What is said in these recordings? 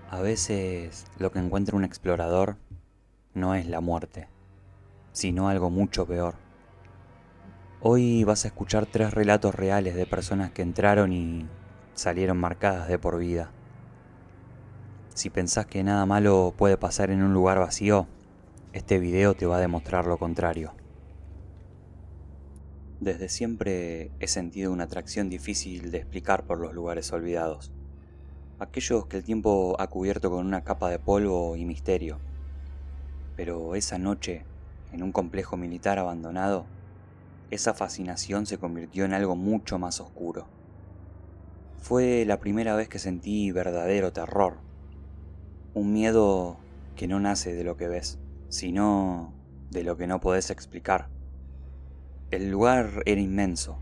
A veces lo que encuentra un explorador no es la muerte, sino algo mucho peor. Hoy vas a escuchar 3 relatos reales de personas que entraron y salieron marcadas de por vida. Si pensás que nada malo puede pasar en un lugar vacío, este video te va a demostrar lo contrario. Desde siempre he sentido una atracción difícil de explicar por los lugares olvidados. Aquellos que el tiempo ha cubierto con una capa de polvo y misterio. Pero esa noche, en un complejo militar abandonado, esa fascinación se convirtió en algo mucho más oscuro. Fue la primera vez que sentí verdadero terror. Un miedo que no nace de lo que ves, sino de lo que no podés explicar. El lugar era inmenso.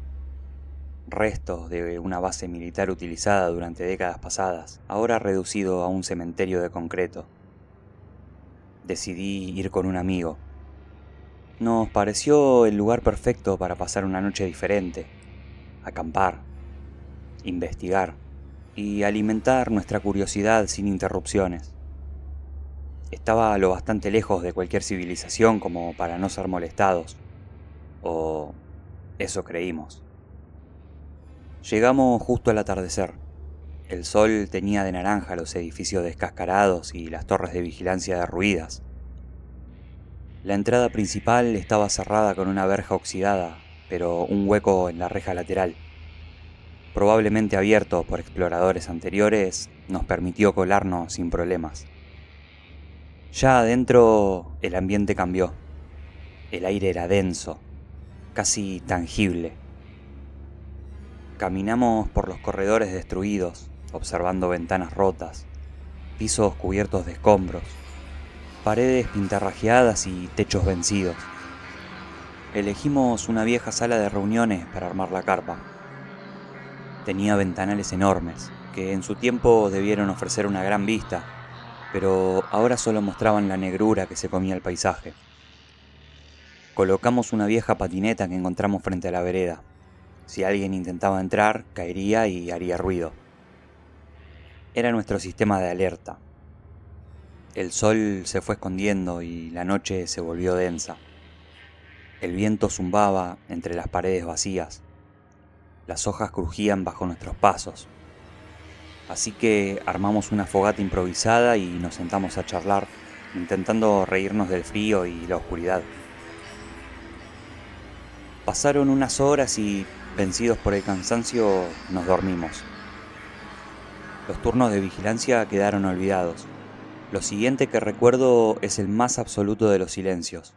Restos de una base militar utilizada durante décadas pasadas, ahora reducido a un cementerio de concreto. Decidí ir con un amigo. Nos pareció el lugar perfecto para pasar una noche diferente, acampar, investigar y alimentar nuestra curiosidad sin interrupciones. Estaba lo bastante lejos de cualquier civilización como para no ser molestados, o eso creímos. Llegamos justo al atardecer. El sol tenía de naranja los edificios descascarados y las torres de vigilancia derruidas. La entrada principal estaba cerrada con una verja oxidada, pero un hueco en la reja lateral, probablemente abierto por exploradores anteriores, nos permitió colarnos sin problemas. Ya adentro el ambiente cambió. El aire era denso, casi tangible. Caminamos por los corredores destruidos, observando ventanas rotas, pisos cubiertos de escombros, paredes pintarrajeadas y techos vencidos. Elegimos una vieja sala de reuniones para armar la carpa. Tenía ventanales enormes, que en su tiempo debieron ofrecer una gran vista, pero ahora solo mostraban la negrura que se comía el paisaje. Colocamos una vieja patineta que encontramos frente a la vereda. Si alguien intentaba entrar, caería y haría ruido. Era nuestro sistema de alerta. El sol se fue escondiendo y la noche se volvió densa. El viento zumbaba entre las paredes vacías. Las hojas crujían bajo nuestros pasos. Así que armamos una fogata improvisada y nos sentamos a charlar, intentando reírnos del frío y la oscuridad. Pasaron unas horas y, vencidos por el cansancio, nos dormimos. Los turnos de vigilancia quedaron olvidados. Lo siguiente que recuerdo es el más absoluto de los silencios.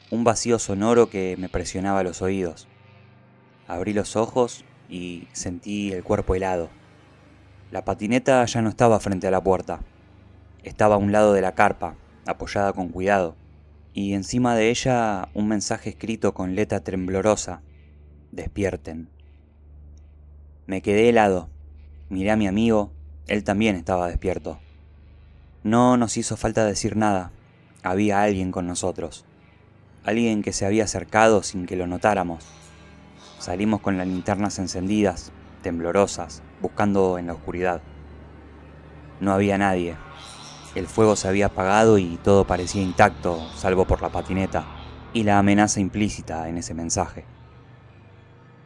Un vacío sonoro que me presionaba los oídos. Abrí los ojos y sentí el cuerpo helado. La patineta ya no estaba frente a la puerta. Estaba a un lado de la carpa, apoyada con cuidado, y encima de ella un mensaje escrito con letra temblorosa: despierten. Me quedé helado. Miré a mi amigo, él también estaba despierto. No nos hizo falta decir nada. Había alguien con nosotros. Alguien que se había acercado sin que lo notáramos. Salimos con las linternas encendidas, temblorosas, buscando en la oscuridad. No había nadie. El fuego se había apagado y todo parecía intacto, salvo por la patineta y la amenaza implícita en ese mensaje.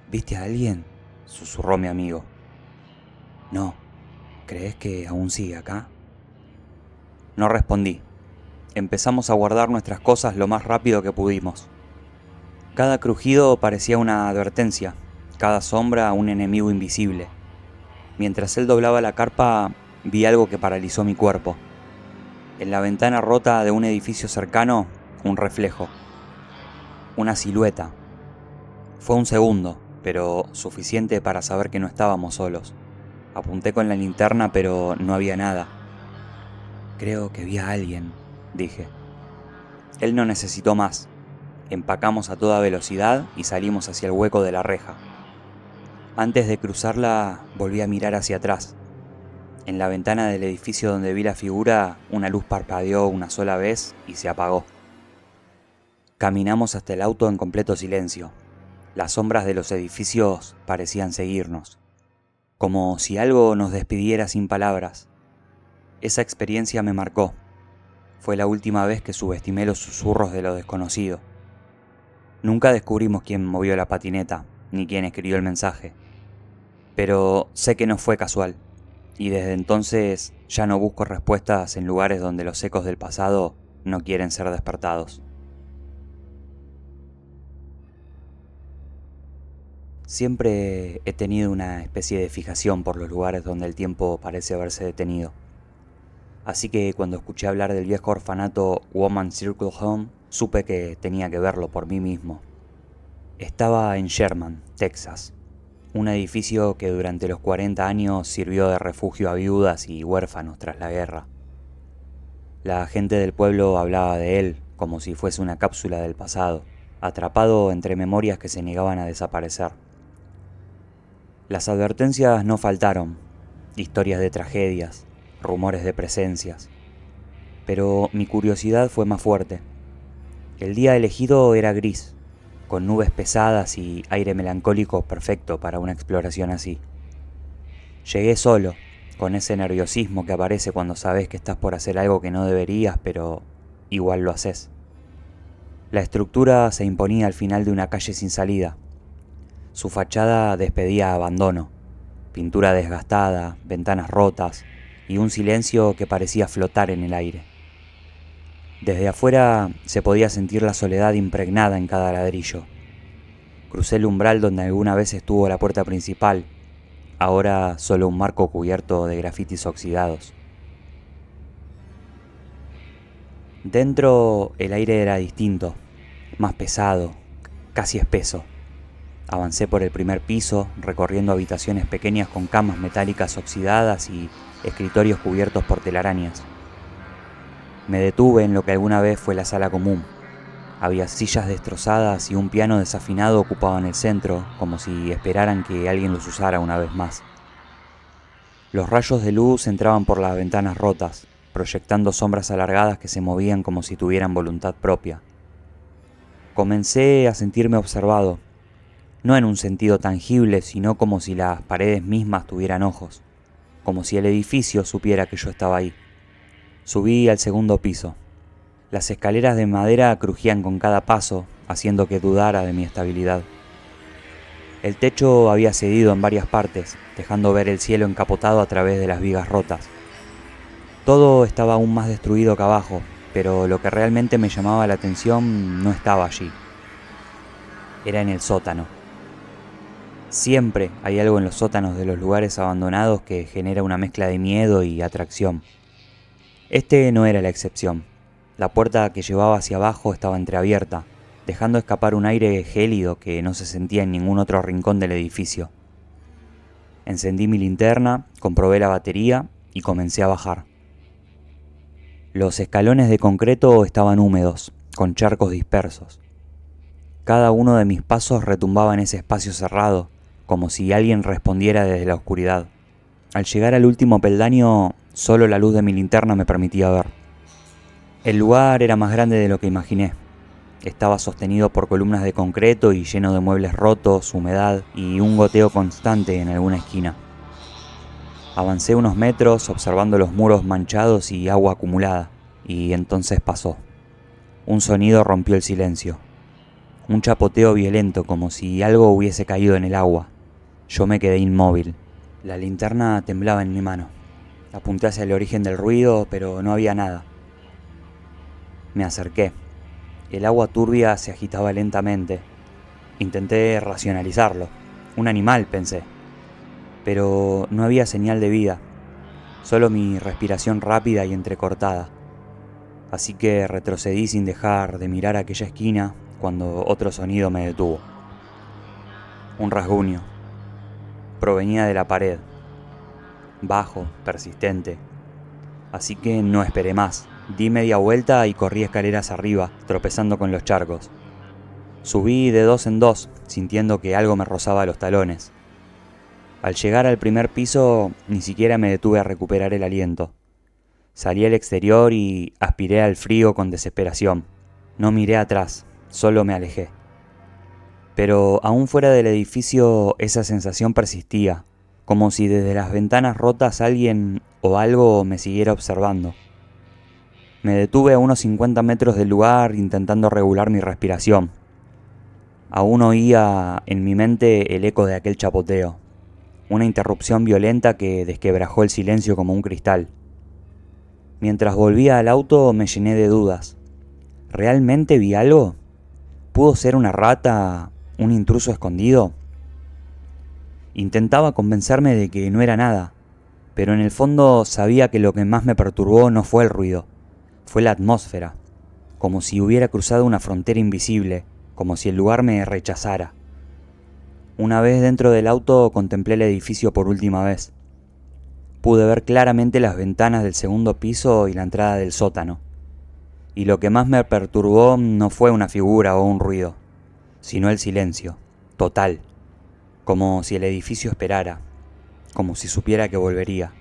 ¿Viste a alguien?, susurró mi amigo. No. ¿Crees que aún sigue acá? No respondí. Empezamos a guardar nuestras cosas lo más rápido que pudimos. Cada crujido parecía una advertencia, cada sombra un enemigo invisible. Mientras él doblaba la carpa, vi algo que paralizó mi cuerpo. En la ventana rota de un edificio cercano, un reflejo. Una silueta. Fue un segundo, pero suficiente para saber que no estábamos solos. Apunté con la linterna, pero no había nada. Creo que vi a alguien, dije. Él no necesitó más. Empacamos a toda velocidad y salimos hacia el hueco de la reja. Antes de cruzarla, volví a mirar hacia atrás. En la ventana del edificio donde vi la figura, una luz parpadeó una sola vez y se apagó. Caminamos hasta el auto en completo silencio. Las sombras de los edificios parecían seguirnos, como si algo nos despidiera sin palabras. Esa experiencia me marcó. Fue la última vez que subestimé los susurros de lo desconocido. Nunca descubrimos quién movió la patineta, ni quién escribió el mensaje. Pero sé que no fue casual, y desde entonces ya no busco respuestas en lugares donde los ecos del pasado no quieren ser despertados. Siempre he tenido una especie de fijación por los lugares donde el tiempo parece haberse detenido. Así que cuando escuché hablar del viejo orfanato Woman's Circle Home, supe que tenía que verlo por mí mismo. Estaba en Sherman, Texas, un edificio que durante los 40 años sirvió de refugio a viudas y huérfanos tras la guerra. La gente del pueblo hablaba de él como si fuese una cápsula del pasado, atrapado entre memorias que se negaban a desaparecer. Las advertencias no faltaron, historias de tragedias, rumores de presencias. Pero mi curiosidad fue más fuerte. El día elegido era gris, con nubes pesadas y aire melancólico perfecto para una exploración así. Llegué solo, con ese nerviosismo que aparece cuando sabes que estás por hacer algo que no deberías, pero igual lo haces. La estructura se imponía al final de una calle sin salida. Su fachada despedía abandono, pintura desgastada, ventanas rotas y un silencio que parecía flotar en el aire. Desde afuera se podía sentir la soledad impregnada en cada ladrillo. Crucé el umbral donde alguna vez estuvo la puerta principal, ahora solo un marco cubierto de grafitis oxidados. Dentro el aire era distinto, más pesado, casi espeso. Avancé por el primer piso, recorriendo habitaciones pequeñas con camas metálicas oxidadas y escritorios cubiertos por telarañas. Me detuve en lo que alguna vez fue la sala común. Había sillas destrozadas y un piano desafinado ocupaban el centro, como si esperaran que alguien los usara una vez más. Los rayos de luz entraban por las ventanas rotas, proyectando sombras alargadas que se movían como si tuvieran voluntad propia. Comencé a sentirme observado, no en un sentido tangible, sino como si las paredes mismas tuvieran ojos, como si el edificio supiera que yo estaba ahí. Subí al segundo piso. Las escaleras de madera crujían con cada paso, haciendo que dudara de mi estabilidad. El techo había cedido en varias partes, dejando ver el cielo encapotado a través de las vigas rotas. Todo estaba aún más destruido que abajo, pero lo que realmente me llamaba la atención no estaba allí. Era en el sótano. Siempre hay algo en los sótanos de los lugares abandonados que genera una mezcla de miedo y atracción. Este no era la excepción. La puerta que llevaba hacia abajo estaba entreabierta, dejando escapar un aire gélido que no se sentía en ningún otro rincón del edificio. Encendí mi linterna, comprobé la batería y comencé a bajar. Los escalones de concreto estaban húmedos, con charcos dispersos. Cada uno de mis pasos retumbaba en ese espacio cerrado, como si alguien respondiera desde la oscuridad. Al llegar al último peldaño, solo la luz de mi linterna me permitía ver. El lugar era más grande de lo que imaginé. Estaba sostenido por columnas de concreto y lleno de muebles rotos, humedad y un goteo constante en alguna esquina. Avancé unos metros observando los muros manchados y agua acumulada, y entonces pasó. Un sonido rompió el silencio. Un chapoteo violento como si algo hubiese caído en el agua. Yo me quedé inmóvil. La linterna temblaba en mi mano. Apunté hacia el origen del ruido, pero no había nada. Me acerqué. El agua turbia se agitaba lentamente. Intenté racionalizarlo. Un animal, pensé. Pero no había señal de vida. Solo mi respiración rápida y entrecortada. Así que retrocedí sin dejar de mirar aquella esquina cuando otro sonido me detuvo. Un rasguño. Provenía de la pared. Bajo, persistente. Así que no esperé más. Di media vuelta y corrí escaleras arriba, tropezando con los charcos. Subí de 2 en 2, sintiendo que algo me rozaba los talones. Al llegar al primer piso, ni siquiera me detuve a recuperar el aliento. Salí al exterior y aspiré al frío con desesperación. No miré atrás, solo me alejé. Pero aún fuera del edificio, esa sensación persistía, como si desde las ventanas rotas alguien o algo me siguiera observando. Me detuve a unos 50 metros del lugar intentando regular mi respiración. Aún oía en mi mente el eco de aquel chapoteo, una interrupción violenta que desquebrajó el silencio como un cristal. Mientras volvía al auto me llené de dudas. ¿Realmente vi algo? ¿Pudo ser una rata, un intruso escondido? Intentaba convencerme de que no era nada, pero en el fondo sabía que lo que más me perturbó no fue el ruido, fue la atmósfera, como si hubiera cruzado una frontera invisible, como si el lugar me rechazara. Una vez dentro del auto contemplé el edificio por última vez. Pude ver claramente las ventanas del segundo piso y la entrada del sótano. Y lo que más me perturbó no fue una figura o un ruido, sino el silencio, total, como si el edificio esperara, como si supiera que volvería.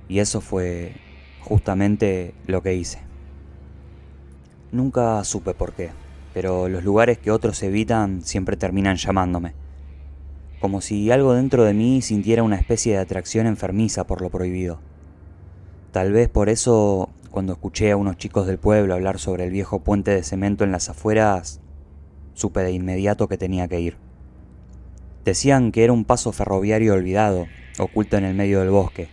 Y eso fue justamente lo que hice. Nunca supe por qué, pero los lugares que otros evitan siempre terminan llamándome. Como si algo dentro de mí sintiera una especie de atracción enfermiza por lo prohibido. Tal vez por eso, cuando escuché a unos chicos del pueblo hablar sobre el viejo puente de cemento en las afueras, supe de inmediato que tenía que ir. Decían que era un paso ferroviario olvidado, oculto en el medio del bosque.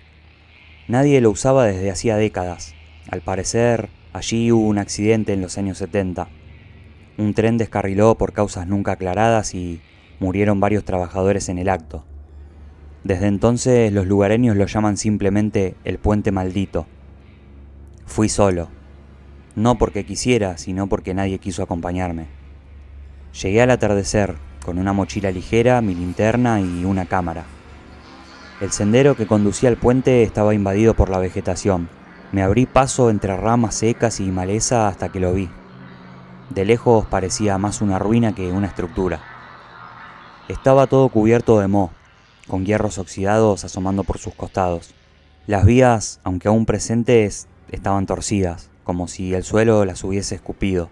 Nadie lo usaba desde hacía décadas. Al parecer, allí hubo un accidente en los años 70. Un tren descarriló por causas nunca aclaradas y murieron varios trabajadores en el acto. Desde entonces los lugareños lo llaman simplemente el puente maldito. Fui solo, no porque quisiera, sino porque nadie quiso acompañarme. Llegué al atardecer, con una mochila ligera, mi linterna y una cámara. El sendero que conducía al puente estaba invadido por la vegetación. Me abrí paso entre ramas secas y maleza hasta que lo vi. De lejos parecía más una ruina que una estructura. Estaba todo cubierto de moho, con hierros oxidados asomando por sus costados. Las vías, aunque aún presentes, estaban torcidas, como si el suelo las hubiese escupido.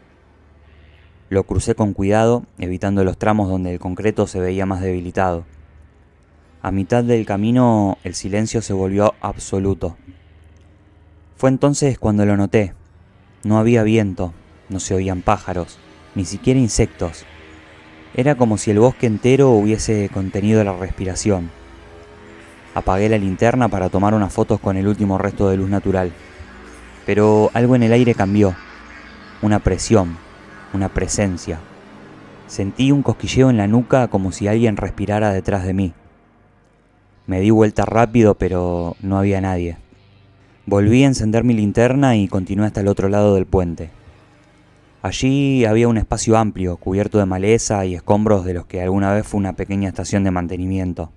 Lo crucé con cuidado, evitando los tramos donde el concreto se veía más debilitado. A mitad del camino el silencio se volvió absoluto. Fue entonces cuando lo noté. No había viento, no se oían pájaros, ni siquiera insectos. Era como si el bosque entero hubiese contenido la respiración. Apagué la linterna para tomar unas fotos con el último resto de luz natural. Pero algo en el aire cambió. Una presión, una presencia. Sentí un cosquilleo en la nuca como si alguien respirara detrás de mí. Me di vuelta rápido, pero no había nadie. Volví a encender mi linterna y continué hasta el otro lado del puente. Allí había un espacio amplio, cubierto de maleza y escombros de los que alguna vez fue una pequeña estación de mantenimiento.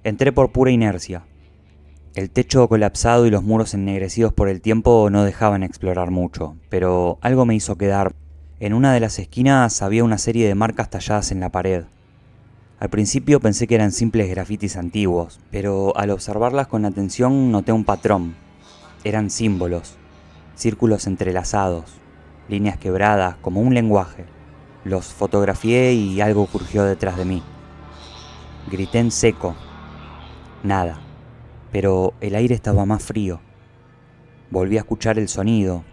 Entré por pura inercia. El techo colapsado y los muros ennegrecidos por el tiempo no dejaban explorar mucho, pero algo me hizo quedar. En una de las esquinas había una serie de marcas talladas en la pared. Al principio pensé que eran simples grafitis antiguos, pero al observarlas con atención noté un patrón. Eran símbolos, círculos entrelazados, líneas quebradas, como un lenguaje. Los fotografié y algo surgió detrás de mí. Grité en seco. Nada, pero el aire estaba más frío. Volví a escuchar el sonido,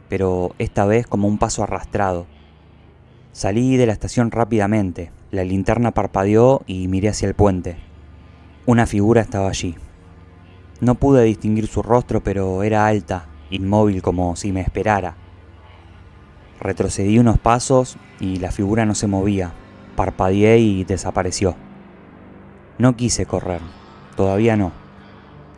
pero esta vez como un paso arrastrado. Salí de la estación rápidamente, la linterna parpadeó y miré hacia el puente. Una figura estaba allí. No pude distinguir su rostro, pero era alta, inmóvil como si me esperara. Retrocedí unos pasos y la figura no se movía. Parpadeé y desapareció. No quise correr, todavía no.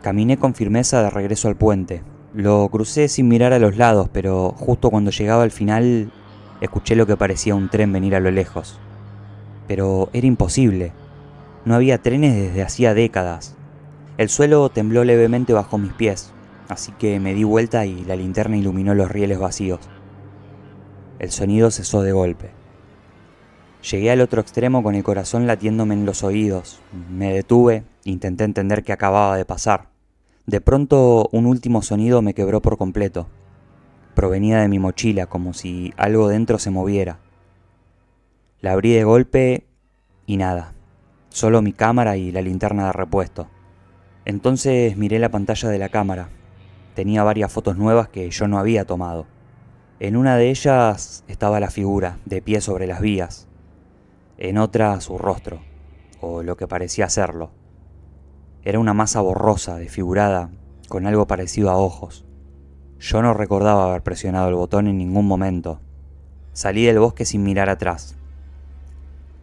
Caminé con firmeza de regreso al puente. Lo crucé sin mirar a los lados, pero justo cuando llegaba al final, escuché lo que parecía un tren venir a lo lejos. Pero era imposible. No había trenes desde hacía décadas. El suelo tembló levemente bajo mis pies, así que me di vuelta y la linterna iluminó los rieles vacíos. El sonido cesó de golpe. Llegué al otro extremo con el corazón latiéndome en los oídos. Me detuve, intenté entender qué acababa de pasar. De pronto, un último sonido me quebró por completo. Provenía de mi mochila, como si algo dentro se moviera. La abrí de golpe y nada. solo mi cámara y la linterna de repuesto. Entonces miré la pantalla de la cámara. Tenía varias fotos nuevas que yo no había tomado. En una de ellas estaba la figura, de pie sobre las vías. En otra su rostro, o lo que parecía serlo. Era una masa borrosa, desfigurada, con algo parecido a ojos. Yo no recordaba haber presionado el botón en ningún momento. Salí del bosque sin mirar atrás.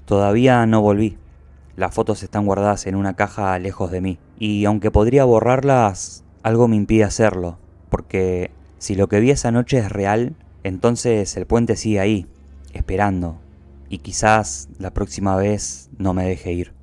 Todavía no volví. Las fotos están guardadas en una caja lejos de mí. Y aunque podría borrarlas, algo me impide hacerlo. Porque si lo que vi esa noche es real, entonces el puente sigue ahí, esperando. Y quizás la próxima vez no me deje ir.